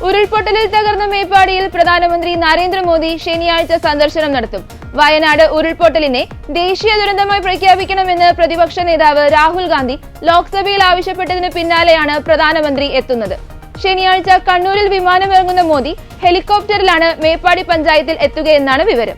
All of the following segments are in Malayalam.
ഉരുൾപൊട്ടലിൽ തകർന്ന മേപ്പാടിയിൽ പ്രധാനമന്ത്രി നരേന്ദ്രമോദി ശനിയാഴ്ച സന്ദർശനം നടത്തും. വയനാട് ഉരുൾപൊട്ടലിനെ ദേശീയ ദുരന്തമായി പ്രഖ്യാപിക്കണമെന്ന് പ്രതിപക്ഷ നേതാവ് രാഹുൽ ഗാന്ധി ലോക്സഭയിൽ ആവശ്യപ്പെട്ടതിന് പിന്നാലെയാണ് പ്രധാനമന്ത്രി എത്തുന്നത്. ശനിയാഴ്ച കണ്ണൂരിൽ വിമാനമിറങ്ങുന്ന മോദി ഹെലികോപ്റ്ററിലാണ് മേപ്പാടി പഞ്ചായത്തിൽ എത്തുകയെന്നാണ് വിവരം.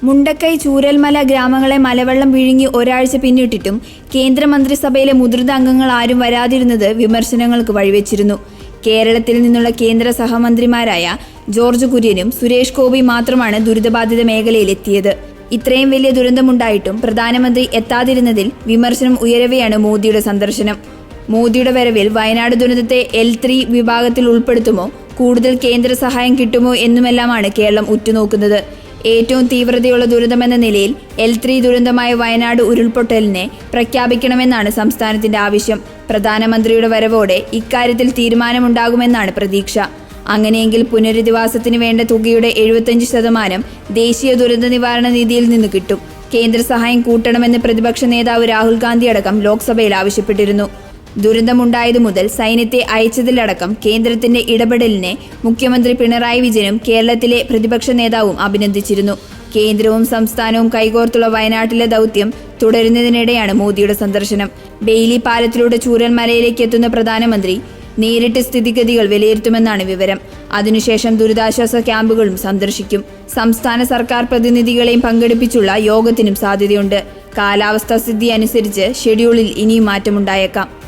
മുണ്ടക്കൈ, ചൂരൽമല ഗ്രാമങ്ങളെ മലവെള്ളം വിഴുങ്ങി ഒരാഴ്ച പിന്നിട്ടിട്ടും കേന്ദ്രമന്ത്രിസഭയിലെ മുതിർന്ന അംഗങ്ങൾ ആരും വരാതിരുന്നത് വിമർശനങ്ങൾക്ക് വഴിവെച്ചിരുന്നു. കേരളത്തിൽ നിന്നുള്ള കേന്ദ്ര സഹമന്ത്രിമാരായ ജോർജ് കുര്യനും സുരേഷ് ഗോപി മാത്രമാണ് ദുരിതബാധിത മേഖലയിലെത്തിയത്. ഇത്രയും വലിയ ദുരന്തമുണ്ടായിട്ടും പ്രധാനമന്ത്രി എത്താതിരുന്നതിൽ വിമർശനം ഉയരവെയാണ് മോദിയുടെ സന്ദർശനം. മോദിയുടെ വരവിൽ വയനാട് ദുരന്തത്തെ L3 വിഭാഗത്തിൽ ഉൾപ്പെടുത്തുമോ, കൂടുതൽ കേന്ദ്ര സഹായം കിട്ടുമോ എന്നുമെല്ലാമാണ് കേരളം ഉറ്റുനോക്കുന്നത്. ഏറ്റവും തീവ്രതയുള്ള ദുരന്തമെന്ന നിലയിൽ L3 ദുരന്തമായ വയനാട് ഉരുൾപൊട്ടലിനെ പ്രഖ്യാപിക്കണമെന്നാണ് സംസ്ഥാനത്തിന്റെ ആവശ്യം. പ്രധാനമന്ത്രിയുടെ വരവോടെ ഇക്കാര്യത്തിൽ തീരുമാനമുണ്ടാകുമെന്നാണ് പ്രതീക്ഷ. അങ്ങനെയെങ്കിൽ പുനരധിവാസത്തിന് വേണ്ട തുകയുടെ 75% ദേശീയ ദുരന്ത നിവാരണ നിധിയിൽ നിന്ന് കിട്ടും. കേന്ദ്ര സഹായം കൂട്ടണമെന്ന് പ്രതിപക്ഷ നേതാവ് രാഹുൽ ഗാന്ധി അടക്കം ലോക്സഭയിൽ ആവശ്യപ്പെട്ടിരുന്നു. ദുരന്തമുണ്ടായതു മുതൽ സൈന്യത്തെ അയച്ചതിലടക്കം കേന്ദ്രത്തിന്റെ ഇടപെടലിനെ മുഖ്യമന്ത്രി പിണറായി വിജയനും കേരളത്തിലെ പ്രതിപക്ഷ നേതാവും അഭിനന്ദിച്ചിരുന്നു. കേന്ദ്രവും സംസ്ഥാനവും കൈകോർത്തുള്ള വയനാട്ടിലെ ദൗത്യം തുടരുന്നതിനിടെയാണ് മോദിയുടെ സന്ദർശനം. ബെയിലി പാലത്തിലൂടെ ചൂരൽമലയിലേക്ക് എത്തുന്ന പ്രധാനമന്ത്രി നേരിട്ട് സ്ഥിതിഗതികൾ വിലയിരുത്തുമെന്നാണ് വിവരം. അതിനുശേഷം ദുരിതാശ്വാസ ക്യാമ്പുകളും സന്ദർശിക്കും. സംസ്ഥാന സർക്കാർ പ്രതിനിധികളെയും പങ്കെടുപ്പിച്ചുള്ള യോഗത്തിനും സാധ്യതയുണ്ട്. കാലാവസ്ഥാ സ്ഥിതി അനുസരിച്ച് ഷെഡ്യൂളിൽ ഇനിയും മാറ്റമുണ്ടായേക്കാം.